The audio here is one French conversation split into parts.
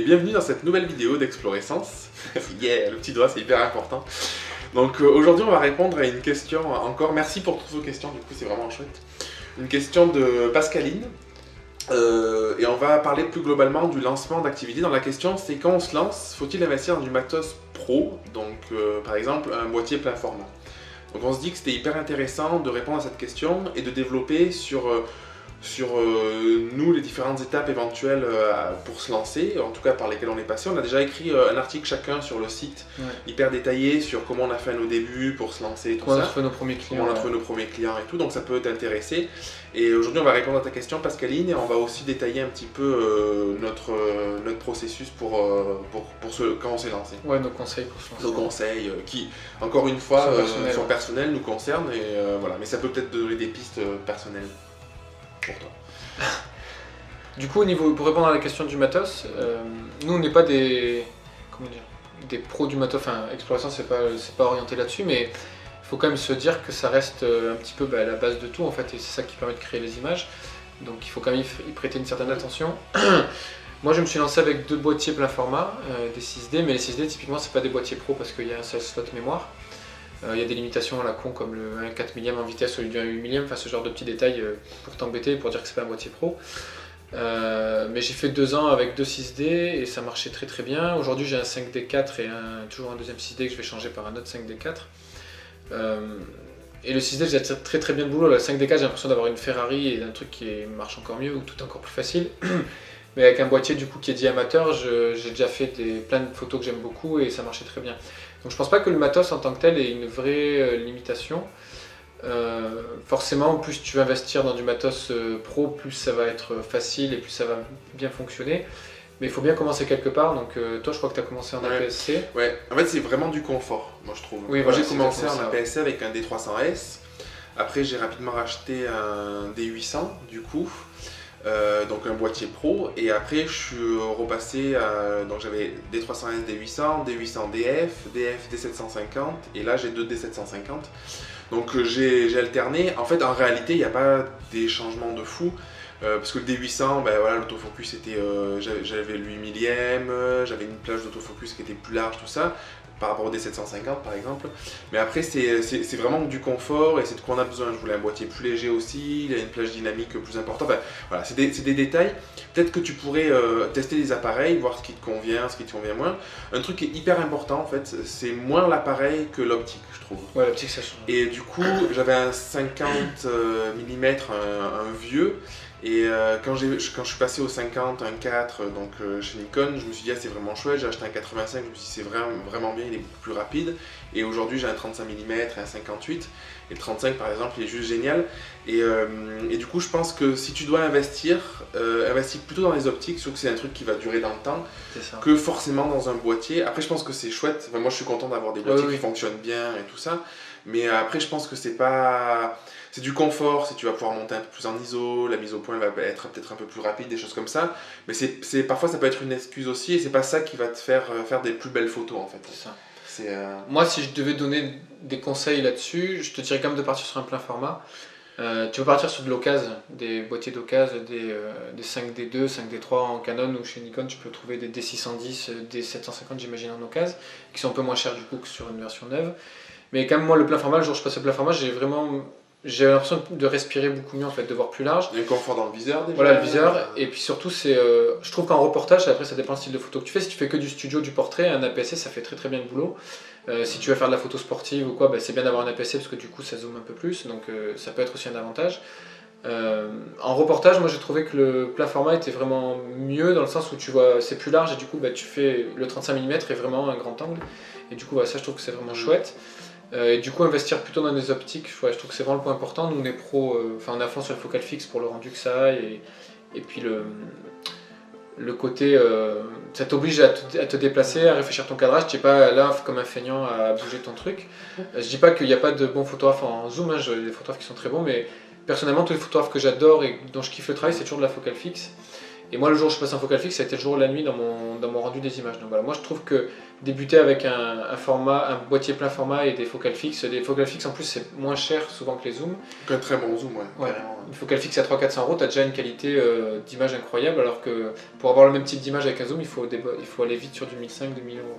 bienvenue dans cette nouvelle vidéo d'Explorescence. Yeah, le petit doigt c'est hyper important. Donc aujourd'hui on va répondre à une question encore, merci pour toutes vos questions, du coup c'est vraiment chouette. Une question de Pascaline, et on va parler plus globalement du lancement d'activité. Dans la question c'est quand on se lance, faut-il investir dans du matos pro, donc par exemple un boîtier plein format. Donc on se dit que c'était hyper intéressant de répondre à cette question et de développer sur nous les différentes étapes éventuelles pour se lancer, en tout cas par lesquelles on est passé. On a déjà écrit un article chacun sur le site, hyper détaillé sur comment on a fait nos débuts pour se lancer, tout ça. On a trouvé nos premiers clients. Comment on a trouvé nos premiers clients et tout, donc ça peut t'intéresser. Et aujourd'hui on va répondre à ta question Pascaline et on va aussi détailler un petit peu notre processus quand on s'est lancé. Ouais, nos conseils pour se lancer. Nos conseils qui, encore une fois, sont personnels, nous concernent, et voilà. Mais ça peut peut-être donner des pistes personnelles. Pour toi. Du coup, pour répondre à la question du matos, nous on n'est pas des pros du matos, enfin Explorescence c'est pas orienté là-dessus, mais il faut quand même se dire que ça reste un petit peu la base de tout en fait, et c'est ça qui permet de créer les images, donc il faut quand même y prêter une certaine attention. Moi je me suis lancé avec 2 boîtiers plein format, des 6D, mais les 6D typiquement c'est pas des boîtiers pro parce qu'il y a un seul slot mémoire. Il y a des limitations à la con comme le 1,4 mm en vitesse au lieu du 1,8 mm, enfin ce genre de petits détails pour t'embêter, pour dire que c'est pas un boîtier pro. Mais j'ai fait 2 ans avec 2 6D et ça marchait très très bien. Aujourd'hui j'ai un 5D4 et toujours un deuxième 6D que je vais changer par un autre 5D4. Et le 6D faisait très très bien le boulot. Le 5D4 j'ai l'impression d'avoir une Ferrari et d'un truc qui marche encore mieux ou tout encore plus facile. Mais avec un boîtier du coup qui est dit amateur, j'ai déjà fait plein de photos que j'aime beaucoup et ça marchait très bien. Donc je pense pas que le matos en tant que tel ait une vraie limitation. Forcément, plus tu vas investir dans du matos pro, plus ça va être facile et plus ça va bien fonctionner. Mais il faut bien commencer quelque part. Donc toi, je crois que tu as commencé en APS-C. Ouais, en fait c'est vraiment du confort, moi je trouve. Oui, moi j'ai commencé en APS-C avec un D300S. Après j'ai rapidement racheté un D800 du coup. Donc un boîtier pro, et après je suis repassé donc j'avais D300S, D800, D800 DF, D750, et là j'ai 2 D750. Donc j'ai alterné. En fait en réalité il n'y a pas des changements de fou, parce que le D800, ben voilà, l'autofocus était, j'avais le 8 mm, j'avais une plage d'autofocus qui était plus large, tout ça, par rapport au D750 par exemple. Mais après c'est vraiment du confort et c'est de quoi on a besoin. Je voulais un boîtier plus léger aussi, il a une plage dynamique plus importante. Enfin voilà, c'est des détails. Peut-être que tu pourrais tester les appareils, voir ce qui te convient, ce qui te convient moins. Un truc qui est hyper important en fait, c'est moins l'appareil que l'optique, je trouve. Ouais, l'optique ça change. Et du coup j'avais un 50 mm, un vieux. Et quand je suis passé au 50, un 4, donc chez Nikon, je me suis dit c'est vraiment chouette. J'ai acheté un 85, je me suis dit c'est vraiment bien, il est beaucoup plus rapide. Et aujourd'hui j'ai un 35 mm et un 58, et le 35 par exemple il est juste génial. Et du coup je pense que si tu dois investis plutôt dans les optiques, surtout que c'est un truc qui va durer dans le temps, que forcément dans un boîtier. Après je pense que c'est chouette, enfin, moi je suis content d'avoir des boîtiers qui fonctionnent bien et tout ça. Mais après je pense que c'est du confort, si tu vas pouvoir monter un peu plus en ISO, la mise au point va être peut-être un peu plus rapide, des choses comme ça. Mais parfois ça peut être une excuse aussi, et c'est pas ça qui va te faire des plus belles photos en fait. C'est ça. Moi si je devais donner des conseils là-dessus, je te dirais quand même de partir sur un plein format. Tu peux partir sur de l'occasion, des boîtiers d'occasion, des 5D2, 5D3 en Canon, ou chez Nikon tu peux trouver des D610, des 750 j'imagine en occasion, qui sont un peu moins chers du coup que sur une version neuve. Mais quand même moi le plein format, le jour où je passe au plein format, j'ai l'impression de respirer beaucoup mieux en fait, de voir plus large. Il y a un confort dans le viseur déjà. Voilà le viseur, et puis surtout je trouve qu'en reportage, après ça dépend du style de photo que tu fais. Si tu fais que du studio, du portrait, un APS-C ça fait très très bien le boulot. Si tu veux faire de la photo sportive ou quoi, c'est bien d'avoir un APS-C parce que du coup ça zoome un peu plus, donc ça peut être aussi un avantage. En reportage, moi j'ai trouvé que le plein format était vraiment mieux dans le sens où tu vois c'est plus large et du coup tu fais le 35 mm est vraiment un grand angle, et du coup ça je trouve que c'est vraiment chouette. Et du coup investir plutôt dans des optiques, je trouve que c'est vraiment le point important. Nous on est pro, on est à fond sur le focal fixe pour le rendu que ça a, et puis le côté, ça t'oblige à te déplacer, à réfléchir ton cadrage, tu n'es pas là comme un feignant à bouger ton truc. Je dis pas qu'il n'y a pas de bons photographes en zoom, j'ai des photographes qui sont très bons, mais personnellement tous les photographes que j'adore et dont je kiffe le travail c'est toujours de la focal fixe. Et moi, le jour où je passe en focal fixe, ça a été le jour et la nuit dans mon rendu des images. Donc voilà, moi je trouve que débuter avec un boîtier plein format et des focales fixes en plus c'est moins cher souvent que les zooms. Un très bon zoom, ouais. Une focale fixe à 300-400 euros, tu as déjà une qualité d'image incroyable, alors que pour avoir le même type d'image avec un zoom, il faut aller vite sur du 1500-2000 euros.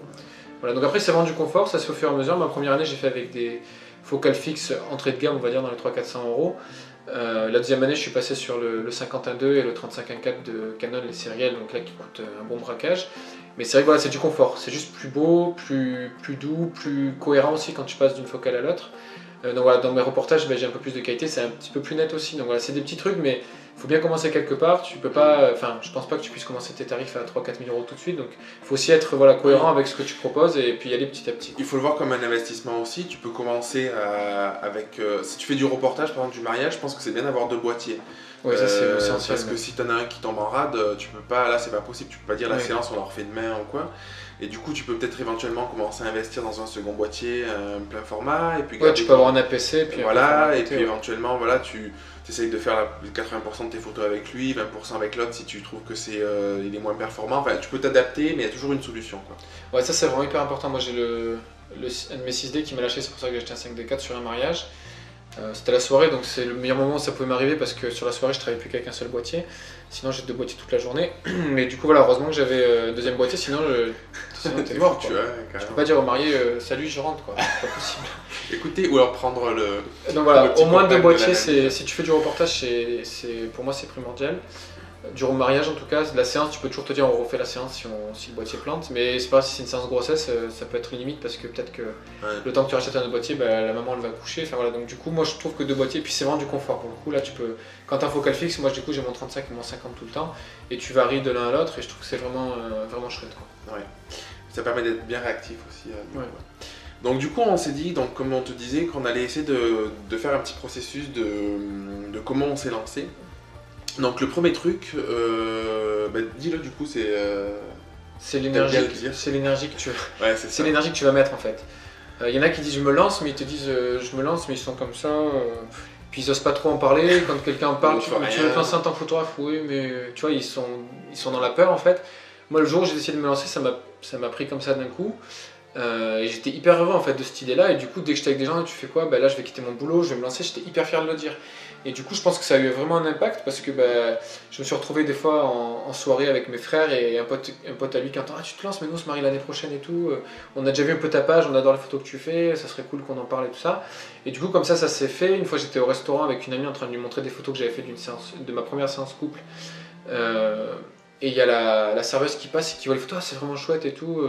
Voilà, donc après c'est vraiment du confort, ça se fait au fur et à mesure. Ma première année, j'ai fait avec des focales fixes entrée de gamme, on va dire dans les 300-400 euros. La deuxième année, je suis passé sur le 50-1.2 et le 35-1.4 de Canon, les sériels, donc là qui coûtent un bon braquage. Mais c'est vrai que voilà, c'est du confort, c'est juste plus beau, plus doux, plus cohérent aussi quand tu passes d'une focale à l'autre. Donc voilà, dans mes reportages, j'ai un peu plus de qualité, c'est un petit peu plus net aussi. Donc voilà, c'est des petits trucs, mais il faut bien commencer quelque part. Tu peux pas, je pense pas que tu puisses commencer tes tarifs à 3-4 000 euros tout de suite. Donc il faut aussi être cohérent avec ce que tu proposes et puis y aller petit à petit. Il faut le voir comme un investissement aussi. Tu peux commencer avec. Si tu fais du reportage, par exemple du mariage, je pense que c'est bien d'avoir 2 boîtiers. Oui, ça c'est essentiel. Parce que si t'en as un qui tombe en rade, tu peux pas, là c'est pas possible, tu peux pas dire la séance on la refait demain ou quoi. Et du coup tu peux peut-être éventuellement commencer à investir dans un second boîtier plein format. Et puis tu peux avoir un APC. Puis voilà, et puis éventuellement voilà, tu essayes de faire 80% de tes photos avec lui, 20% avec l'autre si tu trouves que il est moins performant. Enfin tu peux t'adapter mais il y a toujours une solution, quoi. Ouais, ça c'est vraiment hyper important. Moi j'ai un de mes 6D qui m'a lâché, c'est pour ça que j'ai acheté un 5D4 sur un mariage. C'était la soirée, donc c'est le meilleur moment où ça pouvait m'arriver parce que sur la soirée je travaillais plus qu'avec un seul boîtier, sinon j'ai 2 boîtiers toute la journée. Mais du coup voilà, heureusement que j'avais deuxième boîtier, sinon t'es mort, quoi. Je peux pas dire au marié salut je rentre, quoi, c'est pas possible. Écoutez, ou alors prendre le. Donc voilà, au moins 2 boîtiers, si tu fais du reportage, pour moi c'est primordial. Durant le mariage en tout cas, la séance, tu peux toujours te dire on refait la séance si le boîtier plante, mais c'est pas si c'est une séance grossesse, ça peut être une limite parce que peut-être que le temps que tu rachètes un autre boîtier, la maman elle va coucher, enfin voilà, donc du coup moi je trouve que 2 boîtiers, puis c'est vraiment du confort pour le coup, là tu peux, quand t'as un focal fixe, moi du coup j'ai mon 35 et mon 50 tout le temps, et tu varies de l'un à l'autre et je trouve que c'est vraiment chouette, quoi. Ouais. Ça permet d'être bien réactif aussi. Donc du coup on s'est dit, donc, comme on te disait, qu'on allait essayer de faire un petit processus de comment on s'est lancé. Donc le premier truc, dis-le du coup, c'est l'énergie que tu ouais, c'est l'énergie que tu vas mettre en fait. Il y en a qui disent je me lance, mais ils te disent je me lance, mais ils sont comme ça, puis ils osent pas trop en parler. Quand quelqu'un en parle, tu veux te lancer en tant que photographe, oui, mais tu vois, ils sont dans la peur en fait. Moi le jour où j'ai décidé de me lancer, ça m'a pris comme ça d'un coup. Et j'étais hyper heureux en fait de cette idée là, et du coup dès que j'étais avec des gens, tu fais quoi, là je vais quitter mon boulot, je vais me lancer, j'étais hyper fier de le dire. Et du coup je pense que ça a eu vraiment un impact parce que je me suis retrouvé des fois en soirée avec mes frères et un pote à lui qui entend tu te lances, mais nous on se marie l'année prochaine et tout, on a déjà vu un peu ta page, on adore les photos que tu fais, ça serait cool qu'on en parle et tout ça. Et du coup comme ça s'est fait. Une fois j'étais au restaurant avec une amie en train de lui montrer des photos que j'avais fait de ma première séance couple, et il y a la serveuse qui passe et qui voit les photos, c'est vraiment chouette et tout.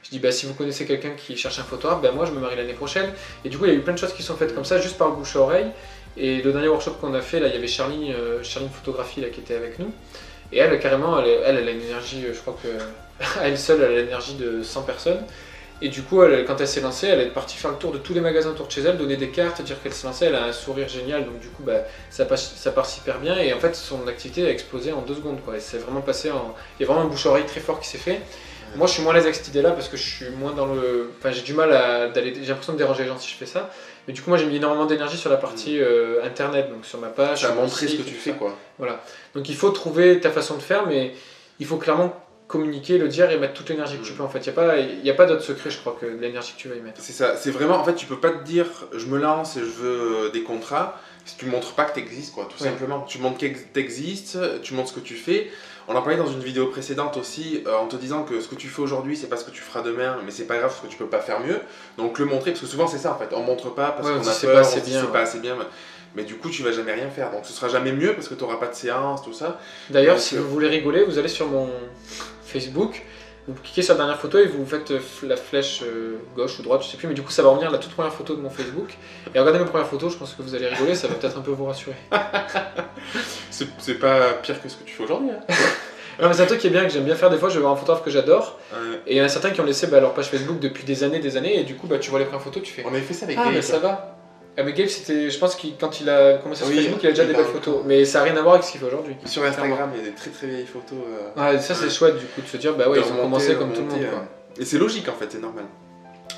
Je dis si vous connaissez quelqu'un qui cherche un photographe, moi je me marie l'année prochaine. Et du coup il y a eu plein de choses qui sont faites comme ça, juste par le bouche à oreille. Et le dernier workshop qu'on a fait, là il y avait Charline Photographie là, qui était avec nous. Et elle carrément, elle a une énergie, je crois que à elle seule elle a l'énergie de 100 personnes. Et du coup quand elle s'est lancée, elle est partie faire le tour de tous les magasins autour de chez elle, donner des cartes, dire qu'elle s'est lancée, elle a un sourire génial, donc du coup ça part super bien. Et en fait son activité a explosé en 2 secondes, quoi. Et c'est vraiment passé il y a vraiment un bouche à oreille très fort qui s'est fait. Moi je suis moins à l'aise avec cette idée là parce que je suis moins dans le... Enfin j'ai du mal j'ai l'impression de déranger les gens si je fais ça. Mais du coup moi j'ai mis énormément d'énergie sur la partie internet, donc sur ma page. Tu as montré ce que tu fais, quoi. Voilà. Donc il faut trouver ta façon de faire, mais il faut clairement communiquer, le dire et mettre toute l'énergie que tu peux en fait. Il n'y a pas d'autre secret je crois que l'énergie que tu vas y mettre. C'est ça, c'est vraiment, en fait tu peux pas te dire je me lance et je veux des contrats si tu montres pas que tu existes, quoi, tout simplement. Tu montres que tu existes, tu montres ce que tu fais. On en parlait dans une vidéo précédente aussi, en te disant que ce que tu fais aujourd'hui, c'est pas ce que tu feras demain, mais c'est pas grave parce que tu peux pas faire mieux. Donc le montrer, parce que souvent c'est ça en fait, on montre pas parce qu'on a peur, on se dit c'est pas assez bien. Mais du coup, tu vas jamais rien faire, donc ce sera jamais mieux parce que tu n'auras pas de séance, tout ça. D'ailleurs, si vous voulez rigoler, vous allez sur mon Facebook, vous cliquez sur la dernière photo et vous faites la flèche gauche ou droite, je sais plus, mais du coup ça va revenir la toute première photo de mon Facebook. Et regardez mes premières photos, je pense que vous allez rigoler, ça va peut-être un peu vous rassurer. C'est pas pire que ce que tu fais aujourd'hui, hein. Non, mais c'est un truc qui est bien, que j'aime bien faire des fois, je vais voir un photographe que j'adore, et il y en a certains qui ont laissé leur page Facebook depuis des années, et du coup tu vois les premières photos, tu fais on avait fait ça avec Gabe. Mais ça va. Mais Gabe, c'était, je pense que quand il a commencé sur Facebook, il a déjà des belles photos, mais ça n'a rien à voir avec ce qu'il fait aujourd'hui. Sur Instagram, il y a des très très vieilles photos. Ouais, ça c'est chouette du coup de se dire, ils ont commencé comme tout le monde, quoi. Et c'est logique en fait, c'est normal.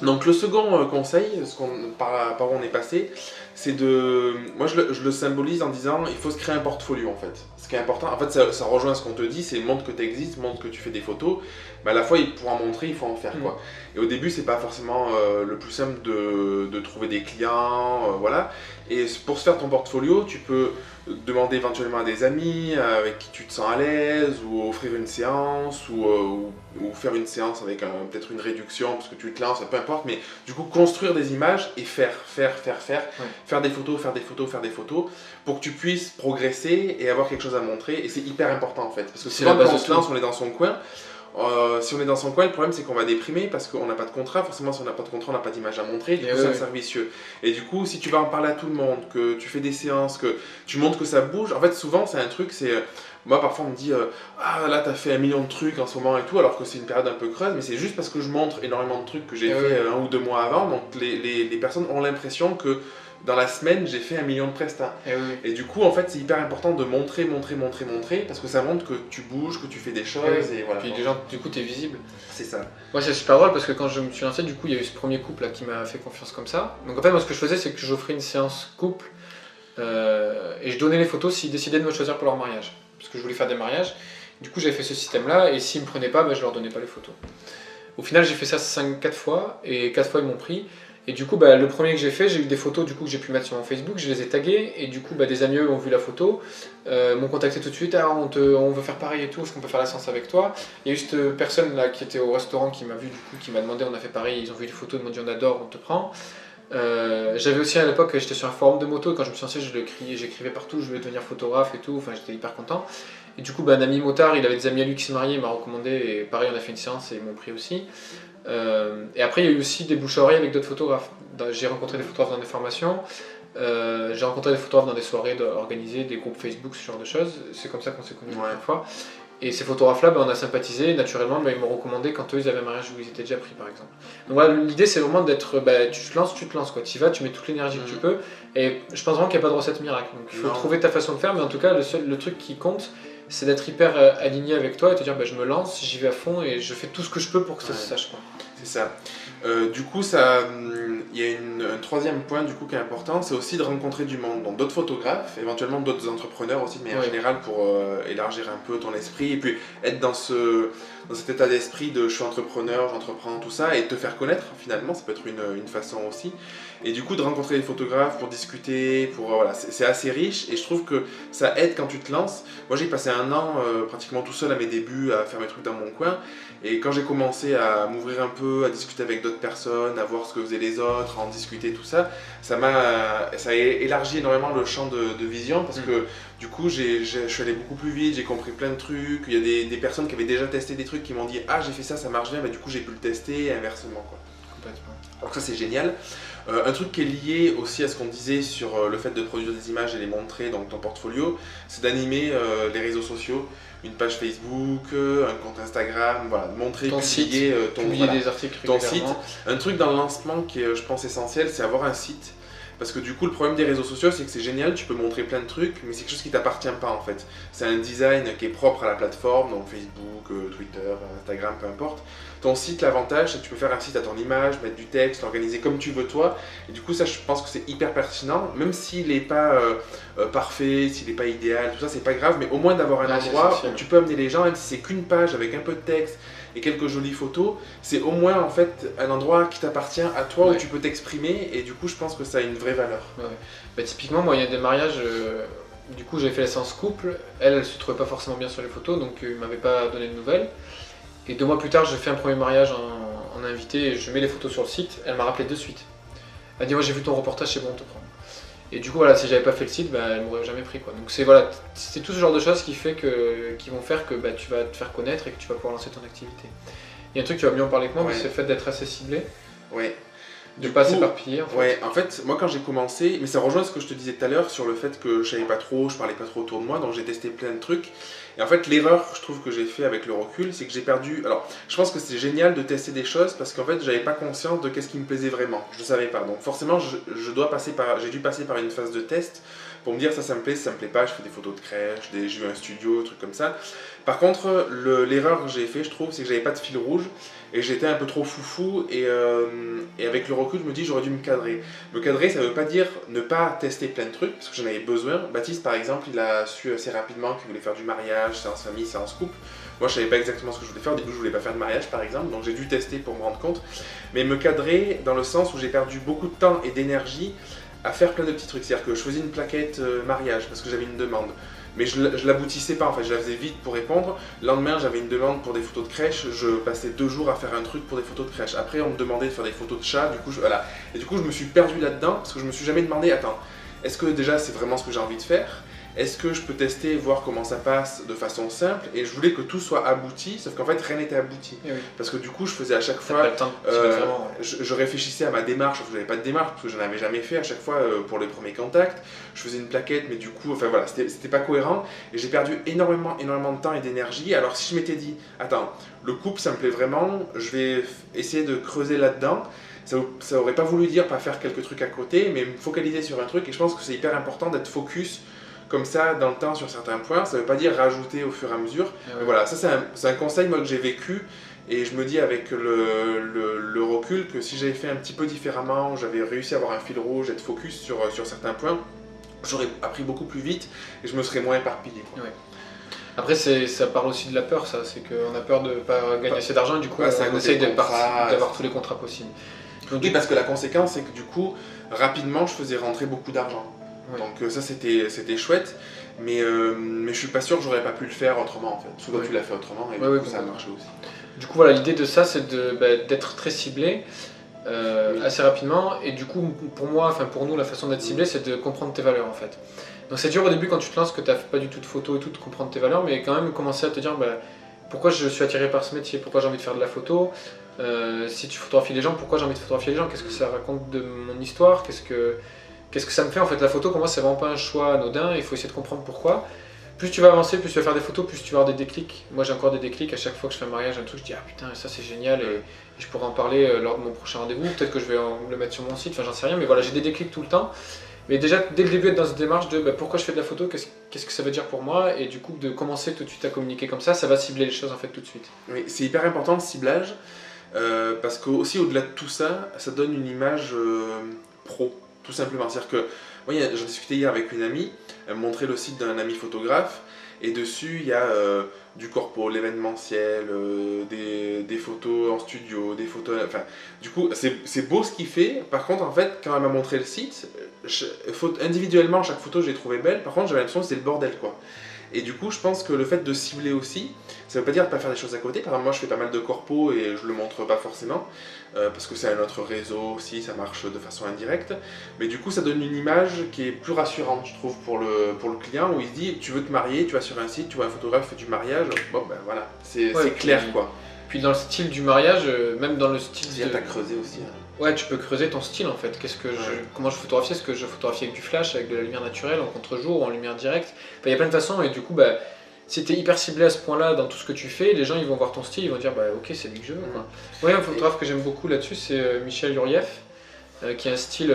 Donc le second conseil, par où on est passé, c'est de... Moi je le symbolise en disant il faut se créer un portfolio en fait. Ce qui est important, en fait ça rejoint ce qu'on te dit, c'est montre que tu existes, montre que tu fais des photos, mais à la fois pour en montrer, il faut en faire quoi. Et au début c'est pas forcément le plus simple de trouver des clients, voilà. Et pour se faire ton portfolio, tu peux demander éventuellement à des amis avec qui tu te sens à l'aise, ou offrir une séance, ou faire une séance avec peut-être une réduction parce que tu te lances, peu importe, mais du coup construire des images et faire des photos, faire des photos, faire des photos, pour que tu puisses progresser et avoir quelque chose à montrer, et c'est hyper important en fait, parce que souvent quand on se lance, on est dans son coin. Si on est dans son coin, le problème c'est qu'on va déprimer parce qu'on n'a pas de contrat. Forcément, si on n'a pas de contrat, on n'a pas d'image à montrer. Du coup, c'est un cercle vicieux. Et du coup, si tu vas en parler à tout le monde, que tu fais des séances, que tu montres que ça bouge, en fait, souvent, c'est un truc, c'est. Moi, parfois, on me dit ah là, t'as fait 1 million de trucs en ce moment et tout, alors que c'est une période un peu creuse, mais c'est juste parce que je montre énormément de trucs que j'ai fait 1 ou 2 mois avant. Donc, les personnes ont l'impression que dans la semaine, j'ai fait 1 million de prestats. Et du coup, en fait, c'est hyper important de montrer, parce que ça montre que tu bouges, que tu fais des choses. Et voilà. Puis les gens, du coup, t'es visible. C'est ça. Moi, c'est super drôle parce que quand je me suis lancé, du coup, il y a eu ce premier couple là qui m'a fait confiance comme ça. Donc en fait, moi, ce que je faisais, c'est que j'offrais une séance couple et je donnais les photos s'ils décidaient de me choisir pour leur mariage. Parce que je voulais faire des mariages. Du coup, j'avais fait ce système-là et s'ils me prenaient pas, je leur donnais pas les photos. Au final, j'ai fait ça 4 fois et 4 fois, ils m'ont pris. Et du coup, le premier que j'ai fait, j'ai eu des photos du coup, que j'ai pu mettre sur mon Facebook, je les ai taguées, et du coup, des amis eux, ont vu la photo, m'ont contacté tout de suite, on veut faire pareil et tout, est-ce qu'on peut faire la séance avec toi? Il y a eu cette personne là qui était au restaurant qui m'a vu, du coup, qui m'a demandé, on a fait pareil, ils ont vu les photos, ils m'ont dit on adore, on te prend. J'avais aussi à l'époque, j'étais sur un forum de moto, et quand je me suis lancé, j'écrivais partout, je voulais devenir photographe et tout, enfin j'étais hyper content. Et du coup, un ami motard, il avait des amis à lui qui s'est marié, il m'a recommandé, et pareil, on a fait une séance et ils m'ont pris aussi. Et après, il y a eu aussi des bouche à oreille avec d'autres photographes. J'ai rencontré des photographes dans des formations, j'ai rencontré des photographes dans des soirées organisées, des groupes Facebook, ce genre de choses. C'est comme ça qu'on s'est connus la première fois. Et ces photographes-là, on a sympathisé, naturellement, ils m'ont recommandé quand eux ils avaient un mariage où ils étaient déjà pris, par exemple. Donc voilà, l'idée c'est vraiment d'être, tu te lances, quoi. Tu y vas, tu mets toute l'énergie que tu peux. Et je pense vraiment qu'il n'y a pas de recette miracle. Donc il faut trouver ta façon de faire, mais en tout cas, le truc qui compte, c'est d'être hyper aligné avec toi et te dire, je me lance, j'y vais à fond et je fais tout ce que je peux pour que ça se sache, quoi. C'est ça. Du coup, il y a un troisième point du coup, qui est important, c'est aussi de rencontrer du monde, donc d'autres photographes, éventuellement d'autres entrepreneurs aussi de manière générale pour élargir un peu ton esprit et puis être dans cet état d'esprit de je suis entrepreneur, j'entreprends, tout ça, et te faire connaître finalement, ça peut être une façon aussi. Et du coup, de rencontrer des photographes pour discuter, voilà, c'est assez riche et je trouve que ça aide quand tu te lances. Moi, j'ai passé 1 an pratiquement tout seul à mes débuts à faire mes trucs dans mon coin. Et quand j'ai commencé à m'ouvrir un peu, à discuter avec d'autres personnes, à voir ce que faisaient les autres, à en discuter, tout ça, ça a élargi énormément le champ de vision parce que du coup, je suis allé beaucoup plus vite, j'ai compris plein de trucs. Il y a des personnes qui avaient déjà testé des trucs qui m'ont dit ah, j'ai fait ça marche bien, du coup, j'ai pu le tester et inversement, quoi. Complètement. Donc ça, c'est génial. Un truc qui est lié aussi à ce qu'on disait sur le fait de produire des images et les montrer dans ton portfolio, c'est d'animer les réseaux sociaux, une page Facebook, un compte Instagram, voilà, montrer, publier des articles ton site. Un truc dans le lancement qui est, je pense, essentiel, c'est avoir un site. Parce que du coup, le problème des réseaux sociaux, c'est que c'est génial, tu peux montrer plein de trucs, mais c'est quelque chose qui t'appartient pas en fait. C'est un design qui est propre à la plateforme, donc Facebook, Twitter, Instagram, peu importe. Ton site, l'avantage, c'est que tu peux faire un site à ton image, mettre du texte, l'organiser comme tu veux toi. Et du coup, ça, je pense que c'est hyper pertinent, même s'il n'est pas parfait, s'il n'est pas idéal, tout ça, c'est pas grave, mais au moins d'avoir un endroit où tu peux amener les gens, même si c'est qu'une page avec un peu de texte et quelques jolies photos, c'est au moins en fait un endroit qui t'appartient à toi où tu peux t'exprimer et du coup je pense que ça a une vraie valeur. Typiquement moi il y a des mariages, du coup j'ai fait la séance couple, elle se trouvait pas forcément bien sur les photos donc il m'avait pas donné de nouvelles et 2 mois plus tard je fais un premier mariage en invité et je mets les photos sur le site, elle m'a rappelé de suite. Elle dit moi j'ai vu ton reportage, c'est bon, on te prend. Et du coup, voilà, si j'avais pas fait le site, elle m'aurait jamais pris, quoi. Donc c'est tout ce genre de choses qui vont faire que tu vas te faire connaître et que tu vas pouvoir lancer ton activité. Il y a un truc, tu vas mieux en parler que moi, mais c'est le fait d'être assez ciblé. Ouais. De pas s'éparpiller, en fait. Ouais, en fait, moi quand j'ai commencé, mais ça rejoint ce que je te disais tout à l'heure sur le fait que je savais pas trop, je parlais pas trop autour de moi, donc j'ai testé plein de trucs. Et en fait, l'erreur, je trouve que j'ai fait avec le recul, c'est que j'ai perdu. Alors, je pense que c'est génial de tester des choses parce qu'en fait, j'avais pas conscience de qu'est-ce qui me plaisait vraiment. Je savais pas. Donc, forcément, j'ai dû passer par une phase de test pour me dire ça me plaît, ça me plaît pas. Je fais des photos de crèche, j'ai eu un studio, trucs comme ça. Par contre, l'erreur que j'ai fait, je trouve, c'est que j'avais pas de fil rouge. et j'étais un peu trop foufou, et avec le recul, je me dis j'aurais dû me cadrer. Me cadrer, ça veut pas dire ne pas tester plein de trucs, parce que j'en avais besoin. Baptiste, par exemple, il a su assez rapidement qu'il voulait faire du mariage, séance famille, séance couple. Moi, je savais pas exactement ce que je voulais faire. Au début, je voulais pas faire de mariage, par exemple, donc j'ai dû tester pour me rendre compte. Mais me cadrer dans le sens où j'ai perdu beaucoup de temps et d'énergie à faire plein de petits trucs. C'est-à-dire que je faisais une plaquette mariage parce que j'avais une demande. Mais je l'aboutissais pas, en fait, je la faisais vite pour répondre. Le lendemain, j'avais une demande pour des photos de crèche, je passais 2 jours à faire un truc pour des photos de crèche. Après, on me demandait de faire des photos de chat, du coup, voilà. Et du coup, je me suis perdu là-dedans, parce que je me suis jamais demandé, attends, est-ce que déjà c'est vraiment ce que j'ai envie de faire ? Est-ce que je peux tester, voir comment ça passe de façon simple ? Et je voulais que tout soit abouti, sauf qu'en fait rien n'était abouti. Et oui. Parce que du coup je faisais à chaque T'as fois, pas le temps de vraiment, ouais. je réfléchissais à ma démarche, sauf que je n'avais pas de démarche, parce que je n'en avais jamais fait à chaque fois pour les premiers contacts. Je faisais une plaquette, mais du coup, enfin voilà, c'était pas cohérent. Et j'ai perdu énormément de temps et d'énergie. Alors si je m'étais dit, attends, le couple ça me plaît vraiment, je vais essayer de creuser là-dedans. Ça aurait pas voulu dire pas faire quelques trucs à côté, mais me focaliser sur un truc. Et je pense que c'est hyper important d'être focus comme ça dans le temps sur certains points. Ça veut pas dire rajouter au fur et à mesure. Ouais. Mais voilà, ça c'est un conseil moi, que j'ai vécu. Et je me dis avec le recul que si j'avais fait un petit peu différemment, j'avais réussi à avoir un fil rouge, être focus sur certains points, j'aurais appris beaucoup plus vite et je me serais moins éparpillé. Quoi. Ouais. Après, ça parle aussi de la peur, ça. C'est qu'on a peur de ne pas gagner assez d'argent, du coup, on essaye d'avoir tous les contrats possibles. Donc, oui, parce que la conséquence, c'est que du coup, rapidement, je faisais rentrer beaucoup d'argent. Ouais. Donc ça, c'était chouette, mais je suis pas sûr que j'aurais pas pu le faire autrement, en fait. Souvent, tu l'as fait autrement, et du coup, ça a marché aussi. Du coup, voilà, l'idée de ça, c'est d'être très ciblé, assez rapidement, et du coup, pour moi, enfin pour nous, la façon d'être ciblé, c'est de comprendre tes valeurs, en fait. Donc c'est dur au début quand tu te lances, que tu n'as pas du tout de photos et tout, de comprendre tes valeurs, mais quand même commencer à te dire pourquoi je suis attiré par ce métier, pourquoi j'ai envie de faire de la photo, si tu photographies les gens, pourquoi j'ai envie de photographier les gens, qu'est-ce que ça raconte de mon histoire, qu'est-ce que ça me fait en fait. La photo pour moi c'est vraiment pas un choix anodin, il faut essayer de comprendre pourquoi. Plus tu vas avancer, plus tu vas faire des photos, plus tu vas avoir des déclics. Moi j'ai encore des déclics à chaque fois que je fais un mariage, un truc, je dis ah putain ça c'est génial et je pourrais en parler lors de mon prochain rendez-vous, peut-être que je vais le mettre sur mon site, enfin j'en sais rien, mais voilà j'ai des déclics tout le temps. Mais déjà, dès le début, être dans cette démarche de pourquoi je fais de la photo, qu'est-ce que ça veut dire pour moi, et du coup, de commencer tout de suite à communiquer comme ça va cibler les choses en fait tout de suite. Oui, c'est hyper important le ciblage, parce qu'aussi au-delà de tout ça, ça donne une image pro, tout simplement. C'est-à-dire que, moi, j'en discutais hier avec une amie, elle me montrait le site d'un ami photographe, et dessus, il y a du corpo, l'événementiel, des photos en studio, des photos... Enfin, du coup, c'est beau ce qu'il fait. Par contre, en fait, quand elle m'a montré le site, individuellement, chaque photo, je l'ai trouvée belle. Par contre, j'avais l'impression que c'était le bordel, quoi. Et du coup, je pense que le fait de cibler aussi, ça veut pas dire de pas faire des choses à côté. Par exemple, moi, je fais pas mal de corpo et je le montre pas forcément, parce que c'est un autre réseau aussi, ça marche de façon indirecte. Mais du coup, ça donne une image qui est plus rassurante, je trouve, pour le client, où il se dit, tu veux te marier, tu vas sur un site, tu vois un photographe fait du mariage, bon ben voilà, c'est clair, quoi. Puis dans le style du mariage, même dans le style de... T'as creusé aussi. Hein. Ouais, tu peux creuser ton style en fait. Comment je photographie ? Est-ce que je photographie avec du flash, avec de la lumière naturelle, en contre-jour ou en lumière directe ? Enfin, il y a plein de façons et du coup, si tu es hyper ciblé à ce point-là dans tout ce que tu fais, les gens ils vont voir ton style, ils vont dire ok, c'est lui que je veux. Quoi. Ouais, un photographe que j'aime beaucoup là-dessus, c'est Michel Urieff, qui a un style,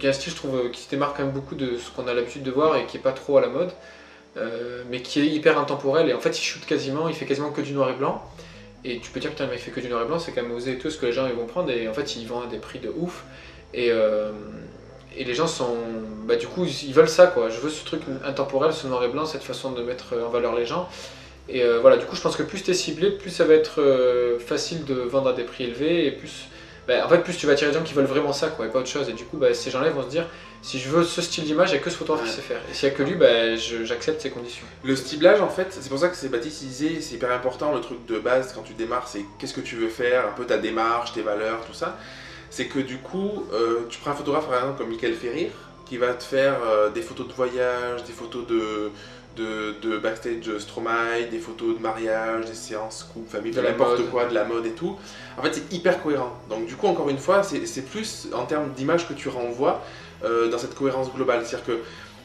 je trouve, qui se démarque quand même beaucoup de ce qu'on a l'habitude de voir et qui est pas trop à la mode, mais qui est hyper intemporel. Et en fait, il fait quasiment que du noir et blanc. Et tu peux dire putain mais il fait que du noir et blanc, c'est quand même osé et tout ce que les gens ils vont prendre, et en fait ils vendent à des prix de ouf et les gens sont du coup ils veulent ça quoi. Je veux ce truc intemporel, ce noir et blanc, cette façon de mettre en valeur les gens, et voilà, du coup je pense que plus tu es ciblé, plus ça va être facile de vendre à des prix élevés, et plus en fait plus tu vas attirer des gens qui veulent vraiment ça quoi, et pas autre chose, et du coup ces gens là vont se dire si je veux ce style d'image, il n'y a que ce photographe qui sait faire. Et s'il n'y a que lui, j'accepte ces conditions. Le ciblage, en fait, c'est pour ça que c'est baptisé, c'est hyper important, le truc de base quand tu démarres, c'est qu'est-ce que tu veux faire, un peu ta démarche, tes valeurs, tout ça. C'est que du coup, tu prends un photographe par exemple comme Michael Ferrir, qui va te faire des photos de voyage, des photos de backstage Stromae, des photos de mariage, des séances couple, famille, n'importe quoi, de la mode et tout. En fait, c'est hyper cohérent. Donc du coup, encore une fois, c'est plus en termes d'image que tu renvoies, dans cette cohérence globale. C'est-à-dire que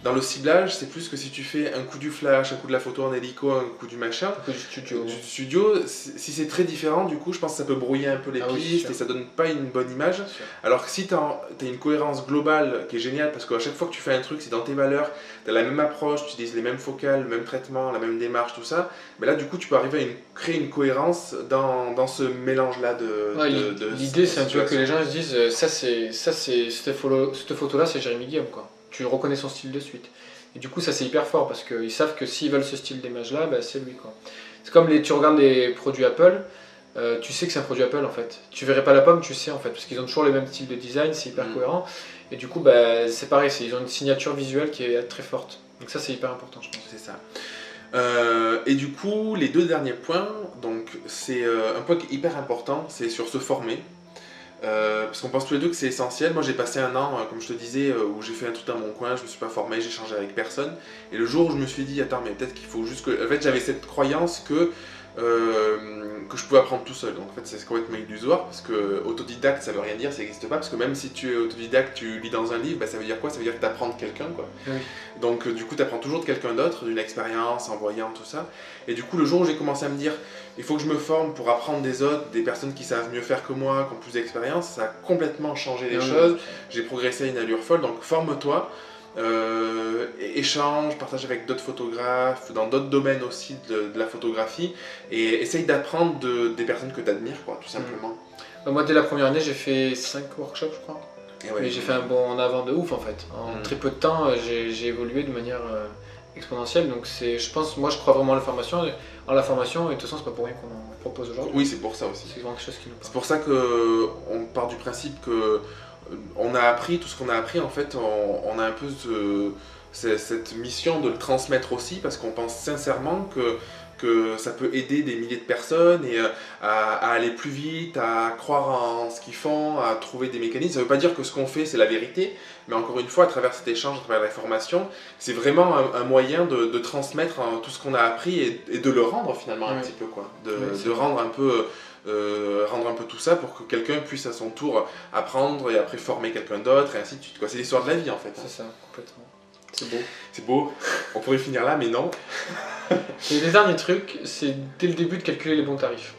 Dans le ciblage, c'est plus que si tu fais un coup du flash, un coup de la photo en hélico, un coup du machin, Un peu du studio. du studio, si c'est très différent, du coup, je pense que ça peut brouiller un peu les Ah oui, pistes sûr. et ça donne pas une bonne image. Bien sûr. Alors que si tu as une cohérence globale qui est géniale, parce qu'à chaque fois que tu fais un truc, c'est dans tes valeurs, tu as la même approche, tu utilises les mêmes focales, le même traitement, la même démarche, tout ça, mais là, du coup, tu peux arriver à créer une cohérence dans ce mélange-là Ouais, l'idée, c'est un peu que les gens se disent cette photo-là, c'est Jérémy Guillaume, quoi. Tu reconnais son style de suite. Et du coup, ça c'est hyper fort parce qu'ils savent que s'ils veulent ce style d'image-là, bah, c'est lui, quoi. C'est comme tu regardes les produits Apple, tu sais que c'est un produit Apple en fait. Tu verrais pas la pomme, tu sais en fait, parce qu'ils ont toujours les mêmes styles de design, c'est hyper cohérent. Et du coup, bah, c'est pareil, ils ont une signature visuelle qui est très forte. Donc ça, c'est hyper important, je pense. C'est ça. Et du coup, les 2 derniers points, donc c'est un point qui est hyper important, c'est sur se former. Parce qu'on pense tous les deux que c'est essentiel. Moi j'ai passé un an, comme je te disais, où j'ai fait un truc dans mon coin, je me suis pas formé, j'ai changé avec personne. Et le jour où je me suis dit, attends, mais peut-être qu'il faut juste que. En fait, j'avais cette croyance que je pouvais apprendre tout seul. Donc en fait, c'est complètement illusoire parce que autodidacte, ça veut rien dire, ça n'existe pas. Parce que même si tu es autodidacte, tu lis dans un livre, bah, ça veut dire quoi? Ça veut dire que tu apprends de quelqu'un, quoi. Oui. Donc du coup, tu apprends toujours de quelqu'un d'autre, d'une expérience, en voyant tout ça. Et du coup, le jour où j'ai commencé à me dire, il faut que je me forme pour apprendre des autres, des personnes qui savent mieux faire que moi, qui ont plus d'expérience, ça a complètement changé les choses. J'ai progressé à une allure folle, donc forme-toi. Échange, partage avec d'autres photographes, dans d'autres domaines aussi de la photographie, et essaye d'apprendre des personnes que tu admires, quoi, tout simplement. Moi, dès la première année, j'ai fait 5 workshops, je crois. Et ouais, Mais j'ai fait un bond en avant de ouf en fait. En très peu de temps, j'ai évolué de manière exponentielle. Donc je pense, moi je crois vraiment en la formation, et de toute façon c'est pas pour rien qu'on en propose aujourd'hui. Oui, c'est pour ça aussi. C'est vraiment quelque chose qui nous parle. C'est pour ça qu'on part du principe que on a appris tout ce qu'on a appris, en fait, on a un peu cette mission de le transmettre aussi, parce qu'on pense sincèrement que ça peut aider des milliers de personnes et à aller plus vite, à croire en ce qu'ils font, à trouver des mécanismes. Ça ne veut pas dire que ce qu'on fait c'est la vérité, mais encore une fois, à travers cet échange, à travers la formation, c'est vraiment un moyen de transmettre tout ce qu'on a appris et de le rendre finalement un petit peu, quoi. De rendre un peu... rendre un peu tout ça pour que quelqu'un puisse à son tour apprendre et après former quelqu'un d'autre et ainsi de suite. C'est l'histoire de la vie en fait. C'est ça, complètement. C'est beau. C'est beau, on pourrait finir là mais non. Et les derniers trucs, c'est dès le début de calculer les bons tarifs.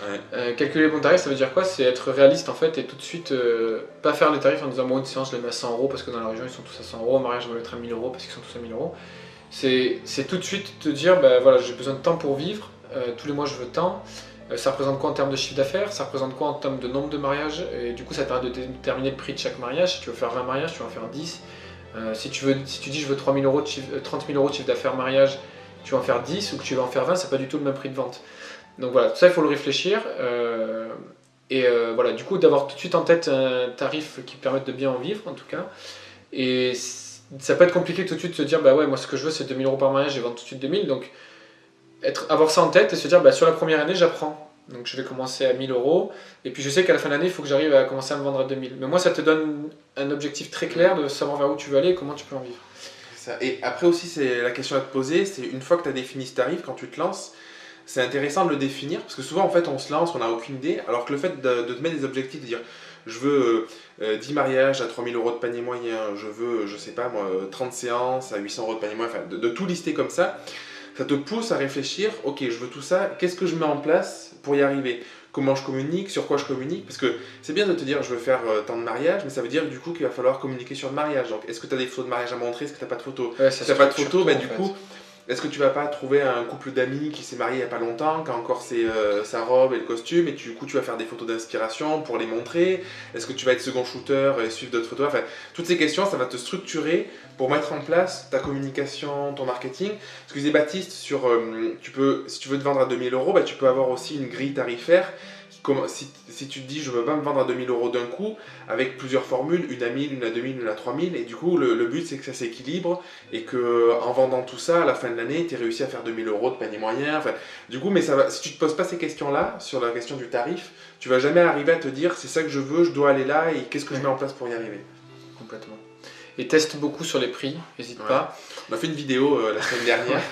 Ouais. Calculer les bons tarifs, ça veut dire quoi? C'est être réaliste en fait et tout de suite pas faire les tarifs en disant bon, une séance je les mets à 100 € parce que dans la région ils sont tous à 100 €, au mariage je vais mettre à 1000 € parce qu'ils sont tous à 1000 €. C'est tout de suite te dire bah voilà, j'ai besoin de temps pour vivre, tous les mois je veux tant. Ça représente quoi en termes de chiffre d'affaires? Ça représente quoi en termes de nombre de mariages? Et du coup, ça permet de déterminer le prix de chaque mariage. Si tu veux faire 20 mariages, tu vas en faire 10. Si tu dis je veux 30 000 € de chiffre d'affaires mariage, tu vas en faire 10 ou que tu vas en faire 20, c'est pas du tout le même prix de vente. Donc voilà, tout ça il faut le réfléchir. Voilà, du coup, d'avoir tout de suite en tête un tarif qui permette de bien en vivre en tout cas. Et ça peut être compliqué tout de suite de se dire bah ouais, moi ce que je veux c'est 2000 € par mariage et vendre tout de suite 2000. Donc avoir ça en tête et se dire bah, sur la première année j'apprends, donc je vais commencer à 1000 € et puis je sais qu'à la fin de l'année il faut que j'arrive à commencer à me vendre à 2000. Mais moi ça te donne un objectif très clair de savoir vers où tu veux aller et comment tu peux en vivre. Ça. Et après aussi c'est la question à te poser, c'est une fois que tu as défini ce tarif, quand tu te lances, c'est intéressant de le définir parce que souvent en fait on se lance, on n'a aucune idée, alors que le fait de te mettre des objectifs, de dire je veux 10 mariages à 3000 € de panier moyen, je veux je sais pas moi 30 séances à 800 € de panier moyen, enfin de tout lister comme ça te pousse à réfléchir, ok, je veux tout ça, qu'est-ce que je mets en place pour y arriver? Comment je communique, sur quoi je communique? Parce que c'est bien de te dire, je veux faire tant de mariages, mais ça veut dire du coup qu'il va falloir communiquer sur le mariage. Donc, est-ce que tu as des photos de mariage à montrer? Est-ce que tu n'as pas de photos? Si tu n'as pas de photos, bah, du coup, est-ce que tu vas pas trouver un couple d'amis qui s'est marié il n'y a pas longtemps, qui a encore sa robe et le costume, et du coup tu vas faire des photos d'inspiration pour les montrer? Est-ce que tu vas être second shooter et suivre d'autres photographes? Enfin, toutes ces questions, ça va te structurer pour mettre en place ta communication, ton marketing. Ce que disait Baptiste, si tu veux te vendre à 2000 €, bah, tu peux avoir aussi une grille tarifaire. Si tu te dis je ne veux pas me vendre à 2000 € d'un coup, avec plusieurs formules, une à 1000, une à 2000, une à 3000, et du coup le but c'est que ça s'équilibre et qu'en vendant tout ça, à la fin de l'année, tu aies réussi à faire 2000 € de panier moyen. Enfin, du coup, mais si tu ne te poses pas ces questions-là, sur la question du tarif, tu vas jamais arriver à te dire c'est ça que je veux, je dois aller là, et qu'est-ce que je mets en place pour y arriver? Complètement. Et teste beaucoup sur les prix, n'hésite pas. On a fait une vidéo la semaine dernière.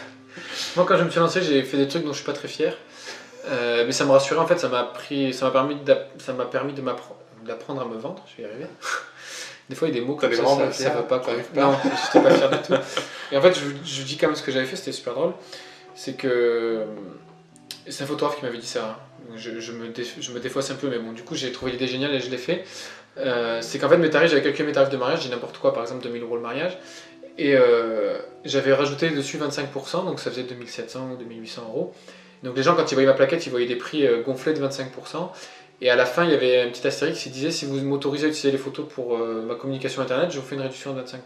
Moi quand je me suis lancé, j'ai fait des trucs dont je suis pas très fier. Mais ça me rassurait en fait, ça m'a permis d'apprendre à me vendre, je vais y arriver. Des fois, il y a des mots T'as comme des vraiment ça va pas. Quoi. T'arrives pas. Non, j'étais pas fier du tout. Et en fait, je dis quand même ce que j'avais fait, c'était super drôle. C'est que. C'est un photographe qui m'avait dit ça. Hein. Je me défausse un peu, mais bon, du coup, j'ai trouvé l'idée géniale et je l'ai fait. C'est qu'en fait, mes tarifs, j'avais calculé mes tarifs de mariage, j'ai n'importe quoi, par exemple 2000 € le mariage. Et j'avais rajouté dessus 25%, donc ça faisait 2700 ou 2800 €. Donc les gens, quand ils voyaient ma plaquette, ils voyaient des prix gonflés de 25%. Et à la fin, il y avait un petit astérix qui disait si vous m'autorisez à utiliser les photos pour ma communication internet, je vous fais une réduction de 25%.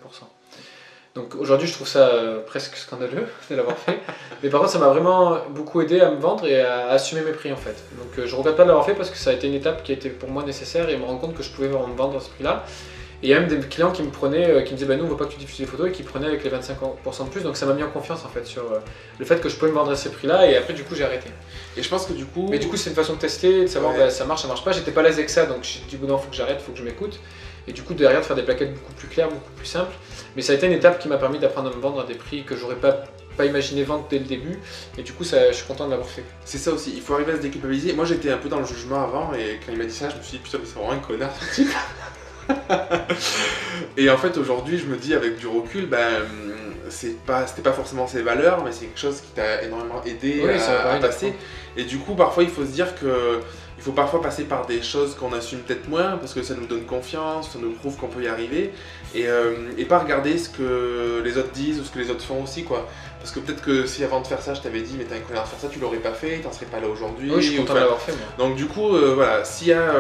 Donc aujourd'hui, je trouve ça presque scandaleux de l'avoir fait. Mais par contre, ça m'a vraiment beaucoup aidé à me vendre et à assumer mes prix en fait. Donc je regrette pas de l'avoir fait parce que ça a été une étape qui a été pour moi nécessaire et me rendre compte que je pouvais me vendre à ce prix-là. Et il y a même des clients qui me prenaient, qui me disaient bah, nous on veut pas que tu diffuses les photos et qui prenaient avec les 25% de plus. Donc ça m'a mis en confiance en fait sur le fait que je pouvais me vendre à ces prix-là et après du coup j'ai arrêté. Et je pense que du coup. Mais du coup c'est une façon de tester, de savoir Ouais. bah, ça marche pas. J'étais pas à l'aise avec ça donc j'ai dit bon non faut que j'arrête, faut que je m'écoute. Et du coup derrière de faire des plaquettes beaucoup plus claires, beaucoup plus simples. Mais ça a été une étape qui m'a permis d'apprendre à me vendre à des prix que j'aurais pas imaginé vendre dès le début. Et du coup ça, je suis content de l'avoir fait. C'est ça aussi, il faut arriver à se déculpabiliser. Moi j'étais un peu dans le jugement avant et quand il m'a dit ça, je me suis dit putain, mais c'est vraiment un connard ce type. Et en fait aujourd'hui je me dis avec du recul, c'était pas forcément ses valeurs, mais c'est quelque chose qui t'a énormément aidé Oui, ça à va passer. Et du coup parfois il faut se dire que il faut parfois passer par des choses qu'on assume peut-être moins parce que ça nous donne confiance, ça nous prouve qu'on peut y arriver et pas regarder ce que les autres disent ou ce que les autres font aussi quoi. Parce que peut-être que si avant de faire ça je t'avais dit mais t'es un connard de faire ça, tu l'aurais pas fait, t'en serais pas là aujourd'hui. Oui, je suis content de l'avoir fait moi. Donc du coup, voilà, s'il y a,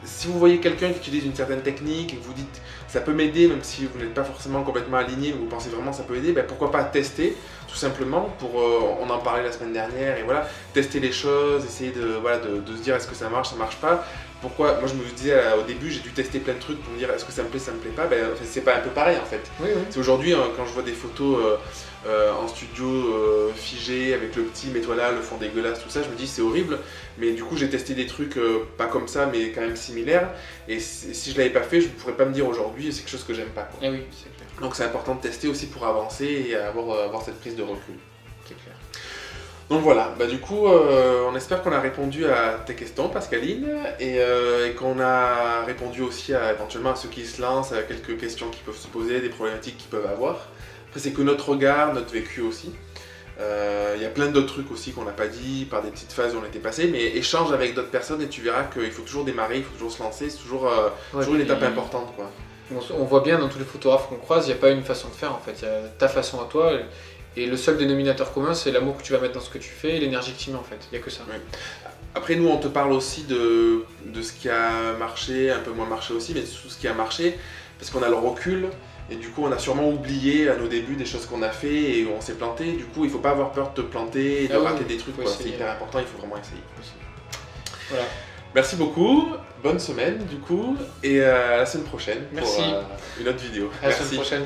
si vous voyez quelqu'un qui utilise une certaine technique et que vous dites ça peut m'aider, même si vous n'êtes pas forcément complètement aligné, mais vous pensez vraiment ça peut aider, pourquoi pas tester, tout simplement, on en parlait la semaine dernière, et voilà, tester les choses, essayer de se dire est-ce que ça marche pas. Pourquoi, moi je me disais au début, j'ai dû tester plein de trucs pour me dire est-ce que ça me plaît pas, c'est pas un peu pareil en fait. Oui. C'est aujourd'hui, quand je vois des photos en studio figées avec le petit mets-toi là, le fond dégueulasse, tout ça, je me dis c'est horrible, mais du coup j'ai testé des trucs pas comme ça mais quand même similaires, et si je l'avais pas fait, je ne pourrais pas me dire aujourd'hui c'est quelque chose que j'aime pas. Ah oui, c'est clair. Donc c'est important de tester aussi pour avancer et avoir cette prise de recul. C'est clair. Donc voilà, du coup on espère qu'on a répondu à tes questions Pascaline et qu'on a répondu aussi éventuellement à ceux qui se lancent, à quelques questions qui peuvent se poser, des problématiques qu'ils peuvent avoir. Après c'est que notre regard, notre vécu aussi. Il y a plein d'autres trucs aussi qu'on n'a pas dit, par des petites phases où on était passé, mais échange avec d'autres personnes et tu verras qu'il faut toujours démarrer, il faut toujours se lancer, c'est toujours une étape importante quoi. On voit bien dans tous les photographes qu'on croise, il n'y a pas une façon de faire en fait, il y a ta façon à toi. Et le seul dénominateur commun, c'est l'amour que tu vas mettre dans ce que tu fais et l'énergie que tu mets en fait. Il n'y a que ça. Oui. Après, nous, on te parle aussi de ce qui a marché, un peu moins marché aussi, mais de tout ce qui a marché, parce qu'on a le recul. Et du coup, on a sûrement oublié à nos débuts des choses qu'on a fait et on s'est planté. Du coup, il ne faut pas avoir peur de te planter et de rater des trucs. C'est hyper important, il faut vraiment essayer. Voilà. Merci beaucoup, bonne semaine du coup, et à la semaine prochaine. Merci. Pour une autre vidéo. À la semaine prochaine.